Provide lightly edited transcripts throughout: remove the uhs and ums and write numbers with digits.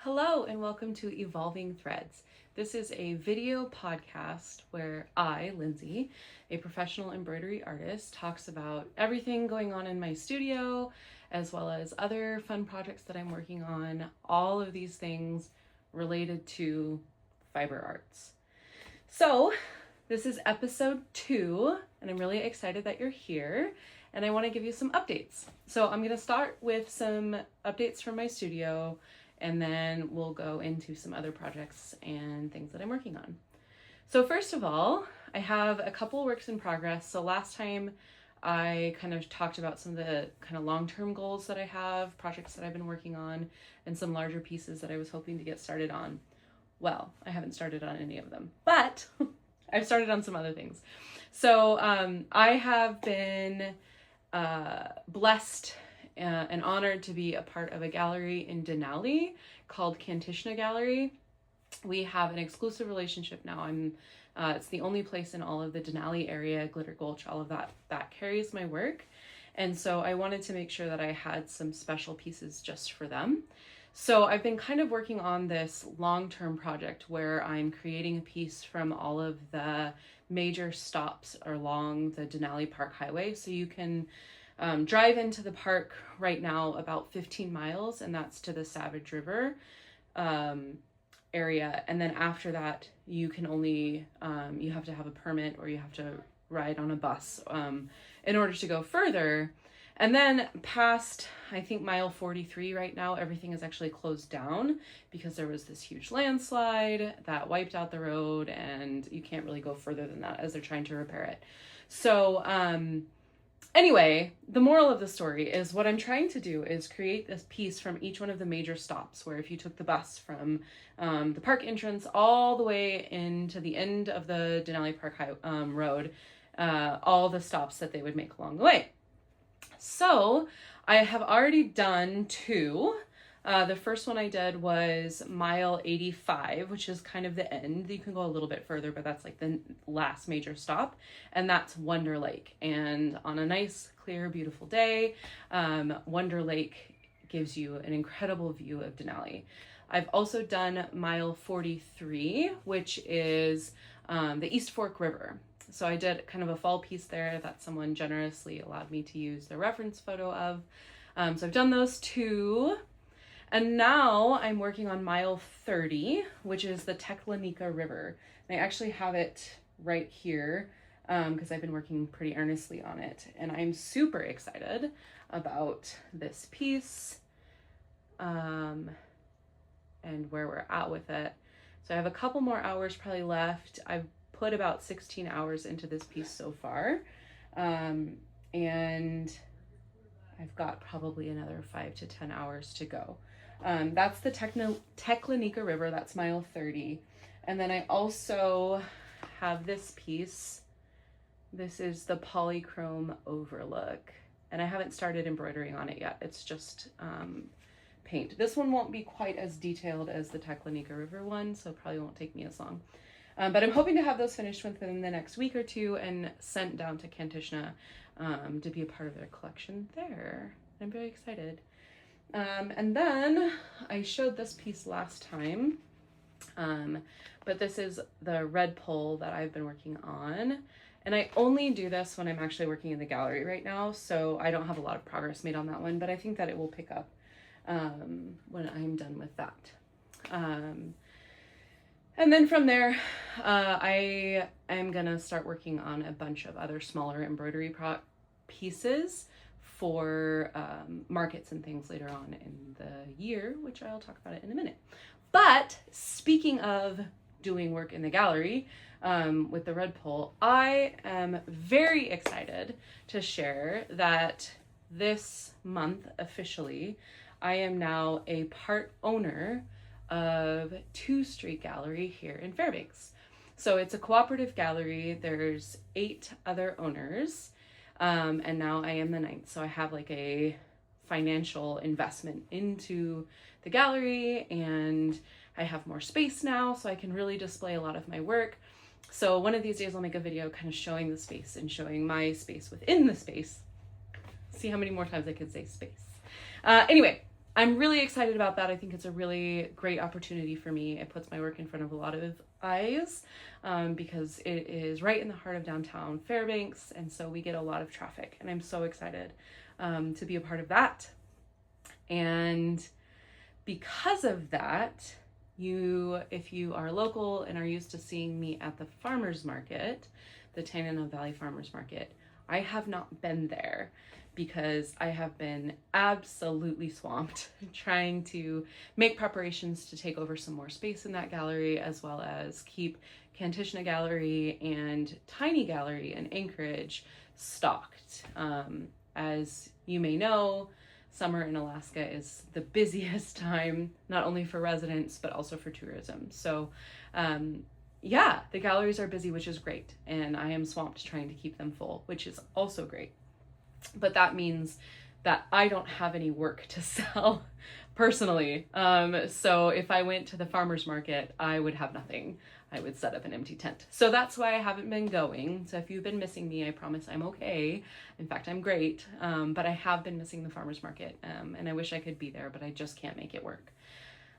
Hello and welcome to Evolving Threads. This is a video podcast where I, Lindsay, a professional embroidery artist, talks about everything going on in my studio, as well as other fun projects that I'm working on, all of these things related to fiber arts. So this is episode 2, and I'm really excited that you're here, and I want to give you some updates. So I'm going to start with some updates from my studio, and then we'll go into some other projects and things that I'm working on. So first of all, I have a couple works in progress. So last time I kind of talked about some of the kind of long-term goals that I have, projects that I've been working on, and some larger pieces that I was hoping to get started on. Well, I haven't started on any of them, but I've started on some other things. So I have been blessed and honored to be a part of a gallery in Denali called Kantishna Gallery. We have an exclusive relationship now. It's the only place in all of the Denali area, Glitter Gulch, all of that carries my work. And so I wanted to make sure that I had some special pieces just for them. So I've been kind of working on this long-term project where I'm creating a piece from all of the major stops along the Denali Park Highway. So you can drive into the park right now about 15 miles, and that's to the Savage River area. And then after that, you can only, you have to have a permit or you have to ride on a bus in order to go further. And then past, I think, mile 43 right now, everything is actually closed down because there was this huge landslide that wiped out the road, and you can't really go further than that as they're trying to repair it. So, anyway, the moral of the story is what I'm trying to do is create this piece from each one of the major stops, where if you took the bus from the park entrance all the way into the end of the Denali Park road, all the stops that they would make along the way. So I have already done 2. The first one I did was mile 85, which is kind of the end. You can go a little bit further, but that's like the last major stop, and that's Wonder Lake. And on a nice, clear, beautiful day, Wonder Lake gives you an incredible view of Denali. I've also done mile 43, which is the East Fork River. So I did kind of a fall piece there that someone generously allowed me to use the reference photo of. So I've done those 2. And now I'm working on mile 30, which is the Teklanika River. And I actually have it right here because I've been working pretty earnestly on it. And I'm super excited about this piece and where we're at with it. So I have a couple more hours probably left. I've put about 16 hours into this piece so far. And I've got probably another 5 to 10 hours to go. That's the Teklanika River, that's mile 30. And then I also have this piece. This is the Polychrome Overlook. And I haven't started embroidering on it yet. It's just paint. This one won't be quite as detailed as the Teklanika River one, so it probably won't take me as long. But I'm hoping to have those finished within the next week or 2 and sent down to Kantishna to be a part of their collection there. I'm very excited. And then I showed this piece last time, but this is the red pole that I've been working on. And I only do this when I'm actually working in the gallery right now, so I don't have a lot of progress made on that one, but I think that it will pick up when I'm done with that. And then from there, I am gonna start working on a bunch of other smaller embroidery pieces for markets and things later on in the year, which I'll talk about it in a minute. But speaking of doing work in the gallery with the red pole, I am very excited to share that this month officially, I am now a part owner of 2 Street Gallery here in Fairbanks. So it's a cooperative gallery. There's 8 other owners. And now I am the 9th. So I have like a financial investment into the gallery, and I have more space now, so I can really display a lot of my work. So one of these days I'll make a video kind of showing the space and showing my space within the space. See how many more times I can say space. Anyway, I'm really excited about that. I think it's a really great opportunity for me. It puts my work in front of a lot of eyes because it is right in the heart of downtown Fairbanks, and so we get a lot of traffic, and I'm so excited to be a part of that. And because of that, if you are local and are used to seeing me at the farmers market, the Tanana Valley Farmers Market, I have not been there because I have been absolutely swamped trying to make preparations to take over some more space in that gallery, as well as keep Kantishna Gallery and Tiny Gallery in Anchorage stocked. As you may know, summer in Alaska is the busiest time, not only for residents, but also for tourism. So yeah, the galleries are busy, which is great. And I am swamped trying to keep them full, which is also great. But that means that I don't have any work to sell personally. So if I went to the farmer's market, I would have nothing. I would set up an empty tent. So that's why I haven't been going. So if you've been missing me, I promise I'm okay. In fact, I'm great. But I have been missing the farmer's market. And I wish I could be there, but I just can't make it work.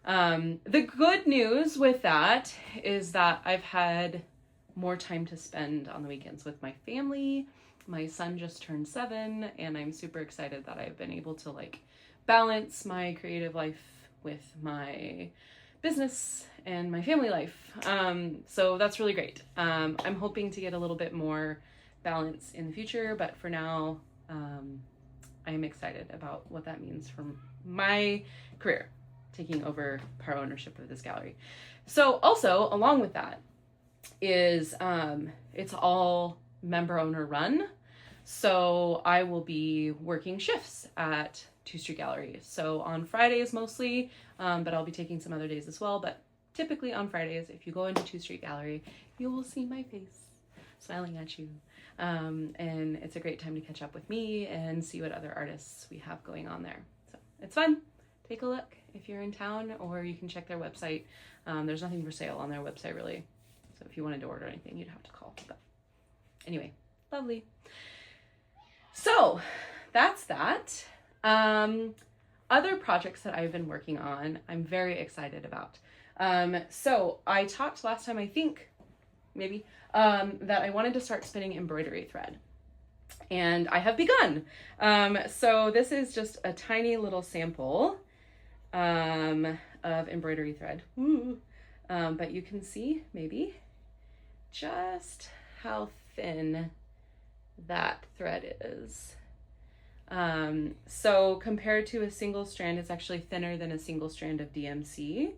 The good news with that is that I've had more time to spend on the weekends with my family. My son just turned 7, and I'm super excited that I've been able to balance my creative life with my business and my family life. So that's really great. I'm hoping to get a little bit more balance in the future, but for now, I'm excited about what that means for my career, taking over part ownership of this gallery. So also, along with that, is it's all member owner run. So I will be working shifts at 2 Street Gallery. So on Fridays mostly, but I'll be taking some other days as well. But typically on Fridays, if you go into 2 Street Gallery, you will see my face smiling at you. And it's a great time to catch up with me and see what other artists we have going on there. So it's fun. Take a look if you're in town, or you can check their website. There's nothing for sale on their website really. So if you wanted to order anything, you'd have to call. But anyway, lovely. So that's that. Other projects that I've been working on, I'm very excited about. So I talked last time, I think, maybe, that I wanted to start spinning embroidery thread. And I have begun. So this is just a tiny little sample of embroidery thread. But you can see, maybe, just how thin that thread is. So compared to a single strand, it's actually thinner than a single strand of DMC,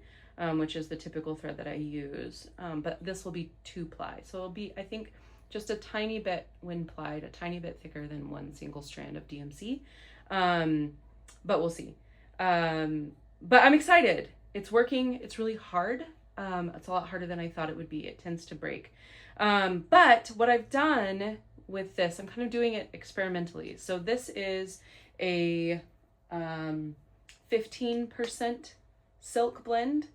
which is the typical thread that I use. But this will be 2-ply. So it'll be, I think, just a tiny bit, when plied, a tiny bit thicker than one single strand of DMC. But we'll see. But I'm excited. It's working. It's really hard. It's a lot harder than I thought it would be. It tends to break. But what I've done with this, I'm kind of doing it experimentally. So this is a 15% silk blend,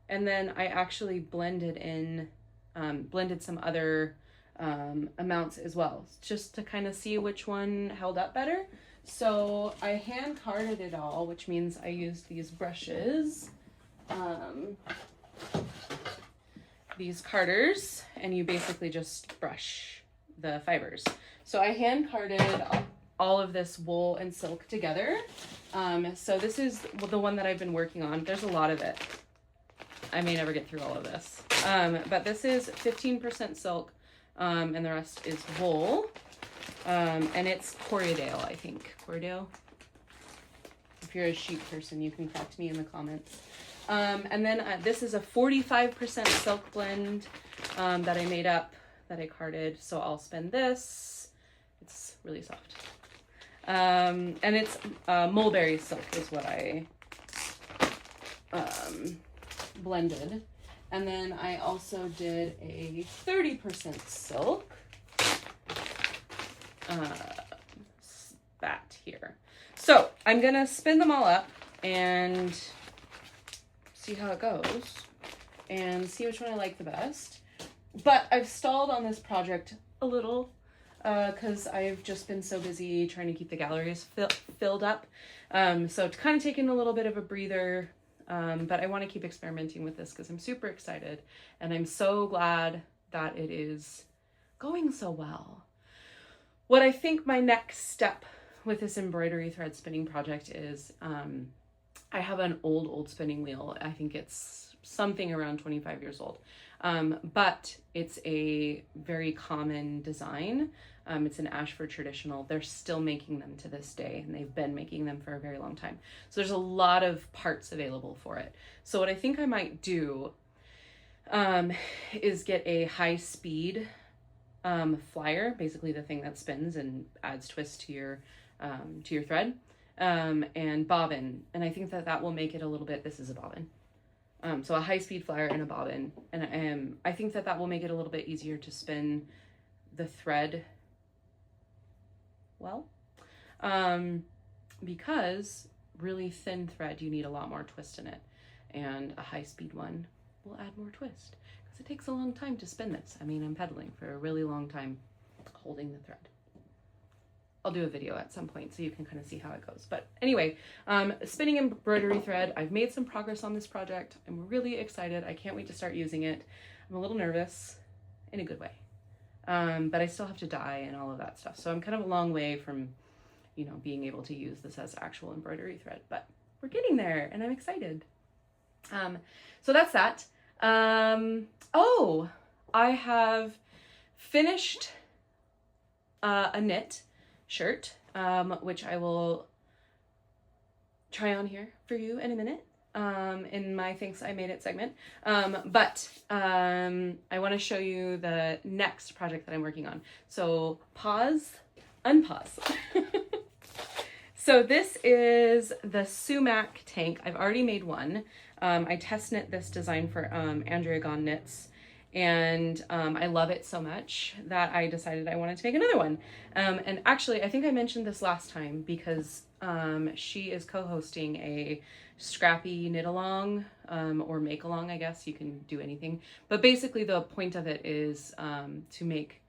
and then I actually blended some other amounts as well, just to kind of see which one held up better. So I hand carded it all, which means I used these brushes, these carders, and you basically just brush the fibers. So I hand carded all of this wool and silk together. So this is the one that I've been working on. There's a lot of it. I may never get through all of this. But this is 15% silk, and the rest is wool. And it's Corriedale, I think. Corriedale? If you're a sheep person, you can correct me in the comments. And then this is a 45% silk blend that I made up, that I carded. So I'll spin this. It's really soft. And it's mulberry silk is what I blended. And then I also did a 30% silk spat here. So I'm gonna spin them all up and see how it goes and see which one I like the best. But I've stalled on this project a little because I've just been so busy trying to keep the galleries filled up. So kind of taking a little bit of a breather, but I want to keep experimenting with this because I'm super excited, and I'm so glad that it is going so well. What I think my next step with this embroidery thread spinning project is, I have an old spinning wheel. I think it's something around 25 years old. But it's a very common design. It's an Ashford traditional. They're still making them to this day, and they've been making them for a very long time. So there's a lot of parts available for it. So what I think I might do is get a high speed flyer, basically the thing that spins and adds twist to your thread, and bobbin. And I think that will make it a little bit, this is a bobbin. So a high-speed flyer and a bobbin, and I think that will make it a little bit easier to spin the thread well, because really thin thread, you need a lot more twist in it, and a high-speed one will add more twist because it takes a long time to spin this. I mean, I'm pedaling for a really long time holding the thread. I'll do a video at some point so you can kind of see how it goes. But anyway, spinning embroidery thread, I've made some progress on this project. I'm really excited. I can't wait to start using it. I'm a little nervous in a good way. But I still have to dye and all of that stuff. So I'm kind of a long way from, you know, being able to use this as actual embroidery thread, but we're getting there and I'm excited. So that's that. Oh, I have finished a knit shirt, which I will try on here for you in a minute, in my Thanks I Made It segment. But I want to show you the next project that I'm working on. So pause, unpause. So this is the sumac tank. I've already made one. I test knit this design for Andrea Gone Knits, and I love it so much that I decided I wanted to make another one. And actually, I think I mentioned this last time because she is co-hosting a scrappy knit along, or make along, I guess. You can do anything. But basically the point of it is to make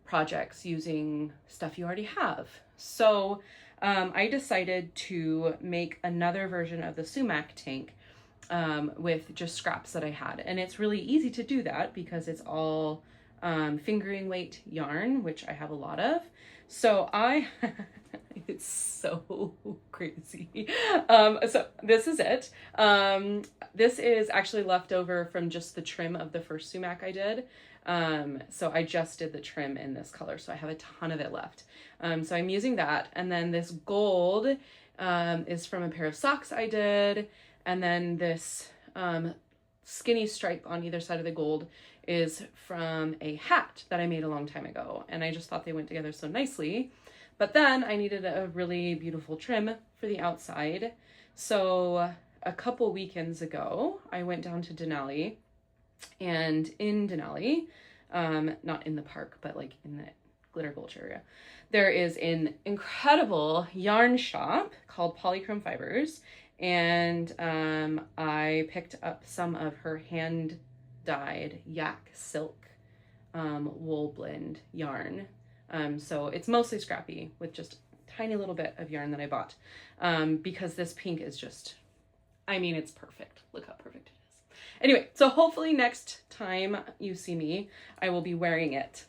projects using stuff you already have. So I decided to make another version of the sumac tank with just scraps that I had. And it's really easy to do that because it's all fingering weight yarn, which I have a lot of. So it's so crazy. So this is it. This is actually left over from just the trim of the first sumac I did. So I just did the trim in this color, so I have a ton of it left. So I'm using that. And then this gold is from a pair of socks I did. And then this skinny stripe on either side of the gold is from a hat that I made a long time ago. And I just thought they went together so nicely. But then I needed a really beautiful trim for the outside. So a couple weekends ago, I went down to Denali. And in Denali, not in the park, but like in the Glitter Gulch area, there is an incredible yarn shop called Polychrome Fibers. And I picked up some of her hand-dyed yak silk wool blend yarn. So it's mostly scrappy with just a tiny little bit of yarn that I bought, because this pink is just, I mean, it's perfect. Look how perfect it is. Anyway, so hopefully next time you see me, I will be wearing it.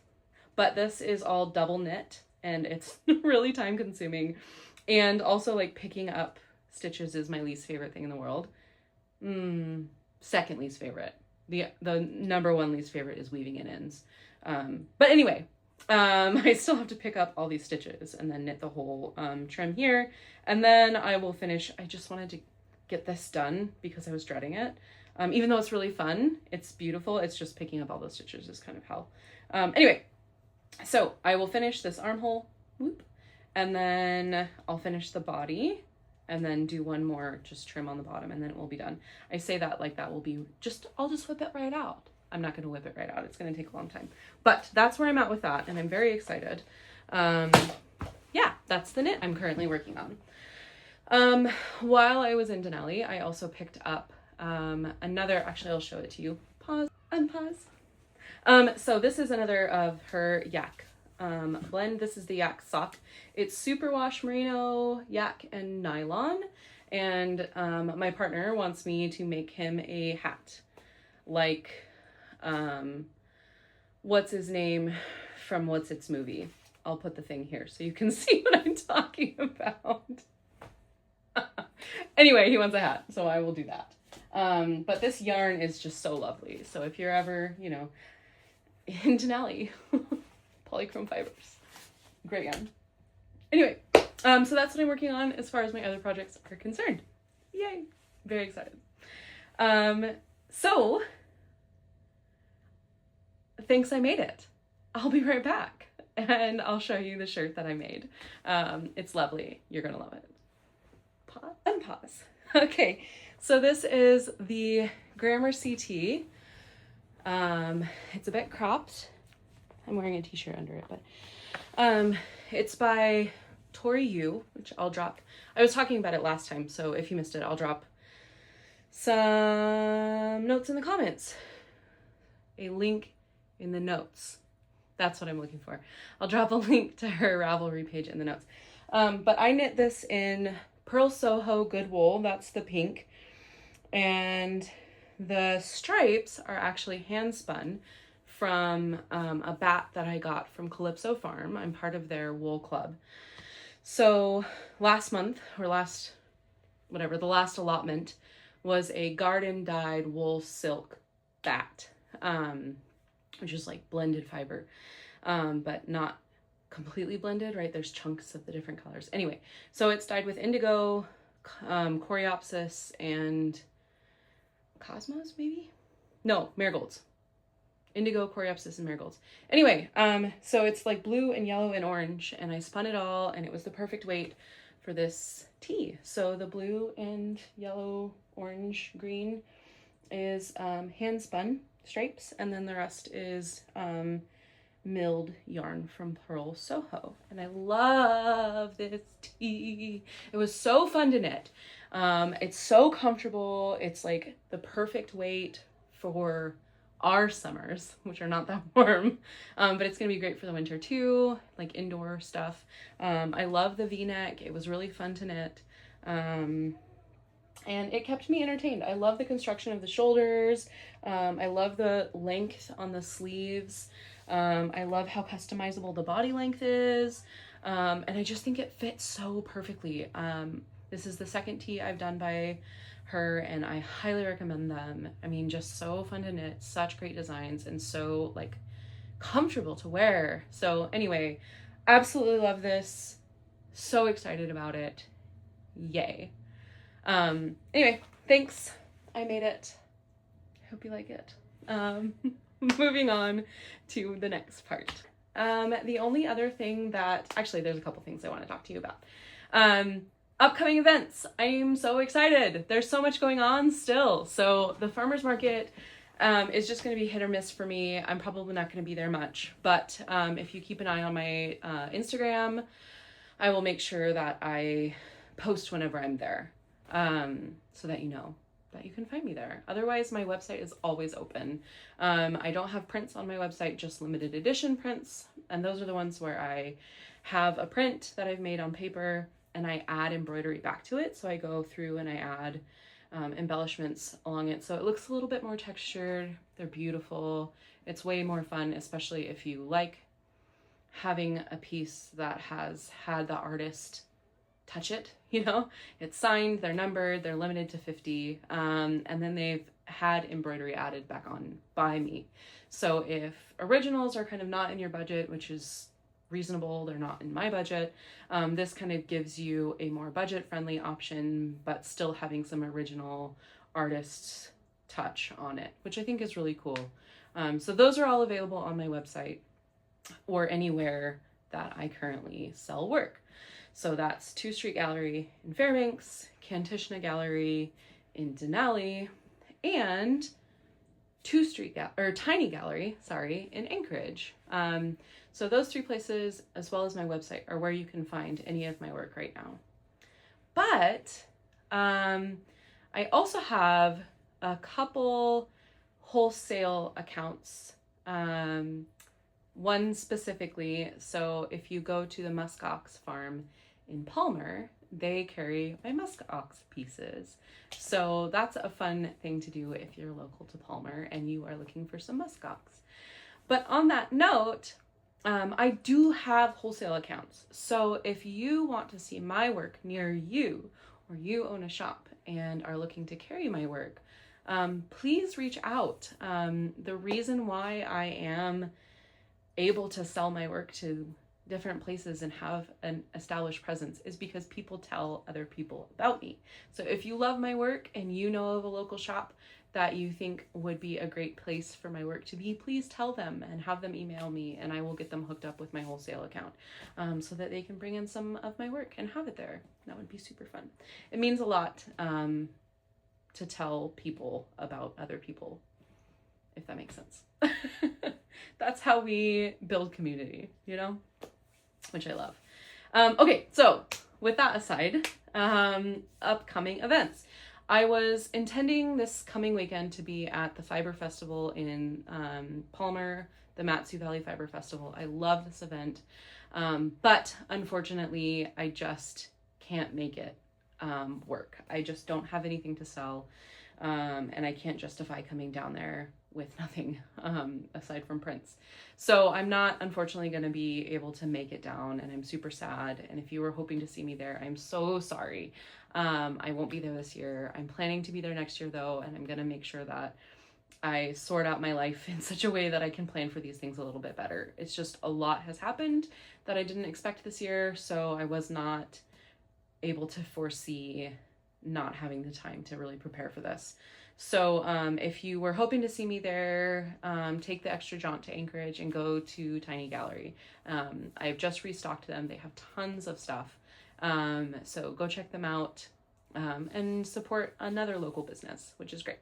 But this is all double knit and it's really time consuming. And also like picking up stitches is my least favorite thing in the world. Second least favorite. The number one least favorite is weaving in ends. But anyway, I still have to pick up all these stitches and then knit the whole trim here. And then I will finish. I just wanted to get this done because I was dreading it. Even though it's really fun, it's beautiful. It's just picking up all those stitches is kind of hell. Anyway, so I will finish this armhole, whoop, and then I'll finish the body and then do one more just trim on the bottom and then it will be done. I say that like that will be just, I'll just whip it right out. I'm not going to whip it right out. It's going to take a long time, but that's where I'm at with that. And I'm very excited. Yeah, that's the knit I'm currently working on. While I was in Denali, I also picked up another, actually I'll show it to you. Pause, unpause. So this is another of her yak blend. This is the yak sock. It's superwash merino, yak, and nylon. And my partner wants me to make him a hat. Like, what's his name from What's Its movie? I'll put the thing here so you can see what I'm talking about. Anyway, he wants a hat, so I will do that. But this yarn is just so lovely. So if you're ever, you know, in Denali, polychrome fibers, great yarn. Anyway, so that's what I'm working on as far as my other projects are concerned. Yay! Very excited. So thanks, I made it. I'll be right back and I'll show you the shirt that I made. It's lovely. You're gonna love it. Pause and pause. Okay, so this is the Grammar CT. It's a bit cropped. I'm wearing a t-shirt under it, but it's by Tori Yu, which I'll drop. I was talking about it last time, so if you missed it, I'll drop some notes in the comments. A link in the notes. That's what I'm looking for. I'll drop a link to her Ravelry page in the notes. But I knit this in Pearl Soho Good Wool. That's the pink. And the stripes are actually hand spun from a bat that I got from Calypso Farm. I'm part of their wool club. So last month, or the last allotment was a garden dyed wool silk bat, which is like blended fiber, but not completely blended, right? There's chunks of the different colors. Anyway, so it's dyed with indigo, coreopsis, and cosmos, maybe? No, marigolds. Indigo, coreopsis, and marigolds. Anyway, so it's like blue and yellow and orange, and I spun it all, and it was the perfect weight for this tee. So the blue and yellow, orange, green is hand spun stripes, and then the rest is milled yarn from Pearl Soho. And I love this tee. It was so fun to knit. It's so comfortable. It's like the perfect weight for our summers, which are not that warm, but it's gonna be great for the winter too, like indoor stuff. I love the V-neck. It was really fun to knit, and it kept me entertained. I love the construction of the shoulders. I love the length on the sleeves. I love how customizable the body length is, and I just think it fits so perfectly. This is the second tee I've done by her, and I highly recommend them. I mean, just so fun to knit, such great designs, and so like comfortable to wear. So anyway, absolutely love this. So excited about it. Yay. Anyway, thanks. I made it. I hope you like it. Moving on to the next part. The only other thing that, actually there's a couple things I want to talk to you about. Upcoming events. I'm so excited. There's so much going on still. So the farmer's market is just going to be hit or miss for me. I'm probably not going to be there much, but if you keep an eye on my Instagram, I will make sure that I post whenever I'm there, so that you know that you can find me there. Otherwise, my website is always open. I don't have prints on my website, just limited edition prints, and those are the ones where I have a print that I've made on paper and I add embroidery back to it. So I go through and I add embellishments along it, so it looks a little bit more textured. They're beautiful. It's way more fun, especially if you like having a piece that has had the artist touch it, you know? It's signed, they're numbered, they're limited to 50, and then they've had embroidery added back on by me. So if originals are kind of not in your budget, which is reasonable, they're not in my budget, this kind of gives you a more budget-friendly option, but still having some original artist's touch on it, which I think is really cool. So those are all available on my website or anywhere that I currently sell work. So that's 2 Street Gallery in Fairbanks, Kantishna Gallery in Denali, and Tiny Gallery, sorry, in Anchorage. So those 3 places, as well as my website, are where you can find any of my work right now. But I also have a couple wholesale accounts one specifically. So if you go to the muskox farm in Palmer, they carry my muskox pieces. So that's a fun thing to do if you're local to Palmer and you are looking for some muskox. But on that note, I do have wholesale accounts. So if you want to see my work near you, or you own a shop and are looking to carry my work, please reach out. The reason why I am able to sell my work to different places and have an established presence is because people tell other people about me. So if you love my work and you know of a local shop that you think would be a great place for my work to be, please tell them and have them email me, and I will get them hooked up with my wholesale account, so that they can bring in some of my work and have it there. That would be super fun. It means a lot to tell people about other people, if that makes sense. That's how we build community, you know, which I love. Okay, so with that aside, upcoming events. I was intending this coming weekend to be at the Fiber Festival in Palmer, the Matsu Valley Fiber Festival. I love this event, but unfortunately, I just can't make it work. I just don't have anything to sell, and I can't justify coming down there with nothing aside from prints. So I'm not, unfortunately, going to be able to make it down, and I'm super sad. And if you were hoping to see me there, I'm so sorry. I won't be there this year. I'm planning to be there next year, though, and I'm going to make sure that I sort out my life in such a way that I can plan for these things a little bit better. It's just a lot has happened that I didn't expect this year, so I was not able to foresee not having the time to really prepare for this. So if you were hoping to see me there, take the extra jaunt to Anchorage and go to Tiny Gallery. I've just restocked them. They have tons of stuff. So go check them out and support another local business, which is great.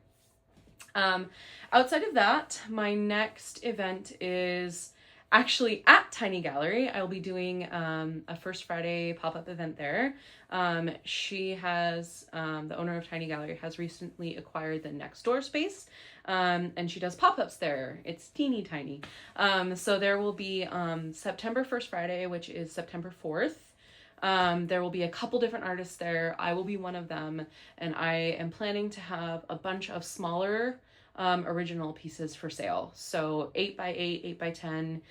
Outside of that, my next event is actually at Tiny Gallery. I'll be doing a First Friday pop-up event there. She has, the owner of Tiny Gallery has recently acquired the next door space, and she does pop-ups there. It's teeny tiny. So there will be September 1st Friday, which is September 4th. There will be a couple different artists there. I will be one of them, and I am planning to have a bunch of smaller original pieces for sale. So 8x8, 8x10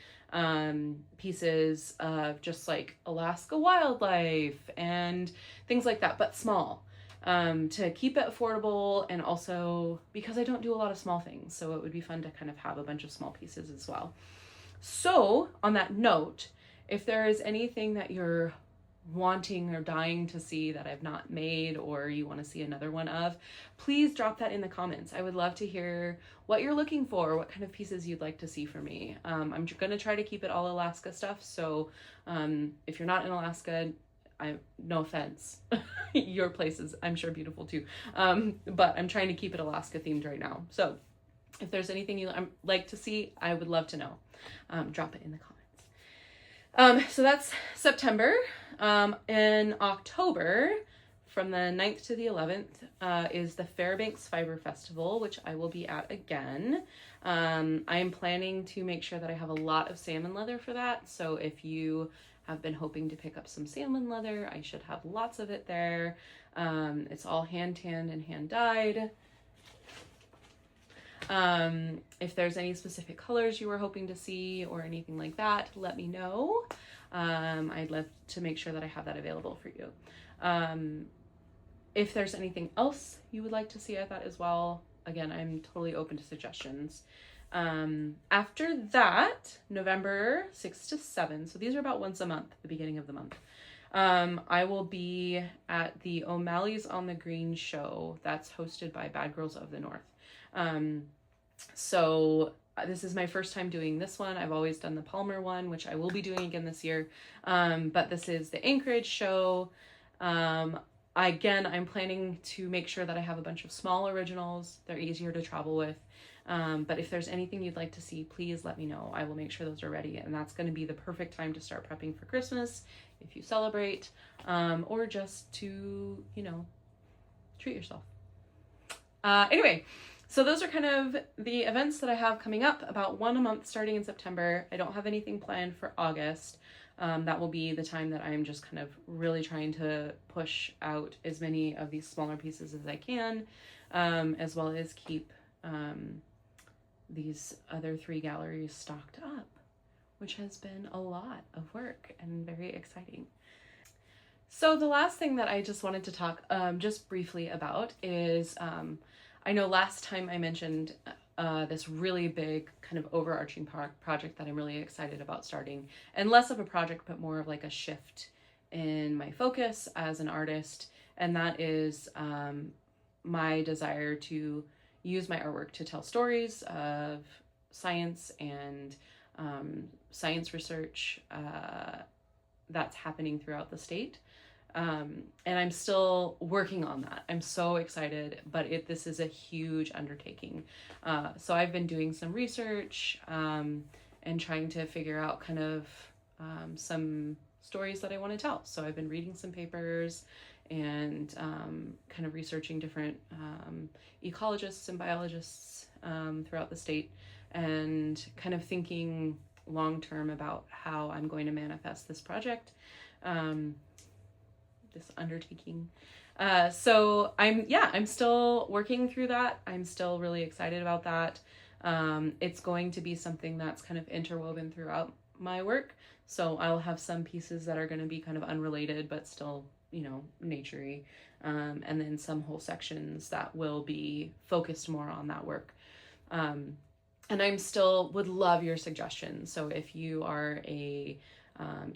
pieces of just like Alaska wildlife and things like that, but small, to keep it affordable, and also because I don't do a lot of small things, so it would be fun to kind of have a bunch of small pieces as well. So on that note, if there is anything that you're wanting or dying to see that I've not made, or you want to see another one of, please drop that in the comments. I would love to hear what you're looking for, what kind of pieces you'd like to see from me. I'm going to try to keep it all Alaska stuff, so if you're not in Alaska, no offense, your place is, I'm sure, beautiful too, but I'm trying to keep it Alaska themed right now. So if there's anything you like to see, I would love to know. Drop it in the comments. So that's September. In October, from the 9th to the 11th, is the Fairbanks Fiber Festival, which I will be at again. I am planning to make sure that I have a lot of salmon leather for that. So if you have been hoping to pick up some salmon leather, I should have lots of it there. It's all hand tanned and hand dyed. If there's any specific colors you were hoping to see or anything like that, let me know. I'd love to make sure that I have that available for you. If there's anything else you would like to see at that as well, again, I'm totally open to suggestions. After that, November 6th to 7th, so these are about once a month, at the beginning of the month, I will be at the O'Malley's on the Green show that's hosted by Bad Girls of the North. So this is my first time doing this one. I've always done the Palmer one, which I will be doing again this year. But this is the Anchorage show. Again, I'm planning to make sure that I have a bunch of small originals. They're easier to travel with. But if there's anything you'd like to see, please let me know. I will make sure those are ready. And that's going to be the perfect time to start prepping for Christmas, if you celebrate, or just to, treat yourself. Anyway, So those are kind of the events that I have coming up, about one a month starting in September. I don't have anything planned for August. That will be the time that I'm just kind of really trying to push out as many of these smaller pieces as I can, as well as keep these other 3 galleries stocked up, which has been a lot of work and very exciting. So the last thing that I just wanted to talk just briefly about is, I know last time I mentioned this really big kind of overarching project that I'm really excited about starting, and less of a project, but more of like a shift in my focus as an artist. And that is my desire to use my artwork to tell stories of science and science research that's happening throughout the state. And I'm still working on that. I'm so excited, but this is a huge undertaking. So I've been doing some research and trying to figure out kind of some stories that I want to tell. So I've been reading some papers and kind of researching different ecologists and biologists throughout the state, and kind of thinking long term about how I'm going to manifest this project. This undertaking. So I'm still working through that. I'm still really excited about that. It's going to be something that's kind of interwoven throughout my work. So I'll have some pieces that are going to be kind of unrelated, but still, naturey. And then some whole sections that will be focused more on that work. And I'm still would love your suggestions. So if you are a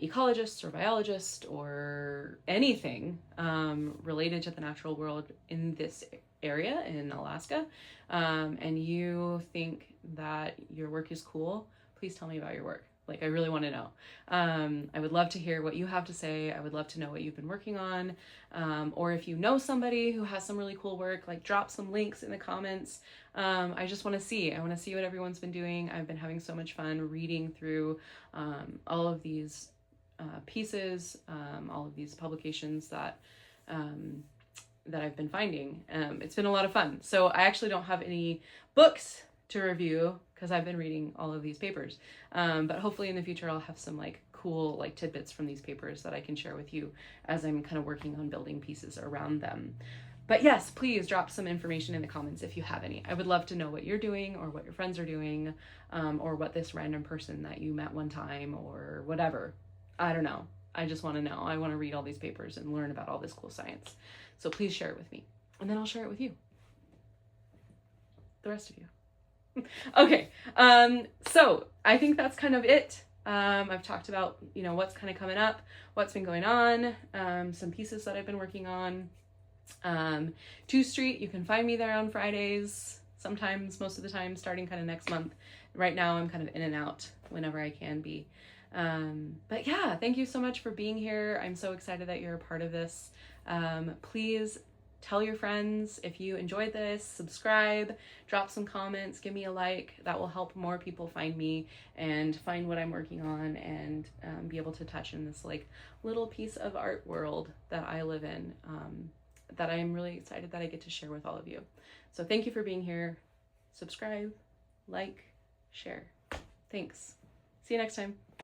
ecologist or biologist or anything related to the natural world in this area in Alaska, and you think that your work is cool, please tell me about your work. Like, I really want to know. I would love to hear what you have to say. I would love to know what you've been working on. Or if you know somebody who has some really cool work, like drop some links in the comments. I just want to see. I want to see what everyone's been doing. I've been having so much fun reading through all of these pieces, all of these publications that I've been finding. It's been a lot of fun. So I actually don't have any books to review because I've been reading all of these papers. But hopefully in the future I'll have some like cool like tidbits from these papers that I can share with you as I'm kind of working on building pieces around them. But yes, please drop some information in the comments if you have any. I would love to know what you're doing or what your friends are doing, or what this random person that you met one time or whatever. I don't know. I just want to know. I want to read all these papers and learn about all this cool science. So please share it with me, and then I'll share it with you. The rest of you. Okay, so I think that's kind of it. I've talked about, what's kind of coming up, what's been going on, some pieces that I've been working on. 2 Street, you can find me there on Fridays, sometimes, most of the time, starting kind of next month. Right now, I'm kind of in and out whenever I can be. But yeah, thank you so much for being here. I'm so excited that you're a part of this. Please tell your friends if you enjoyed this, subscribe, drop some comments, give me a like. That will help more people find me and find what I'm working on, and be able to touch in this like little piece of art world that I live in, that I'm really excited that I get to share with all of you. So thank you for being here. Subscribe, like, share. Thanks. See you next time.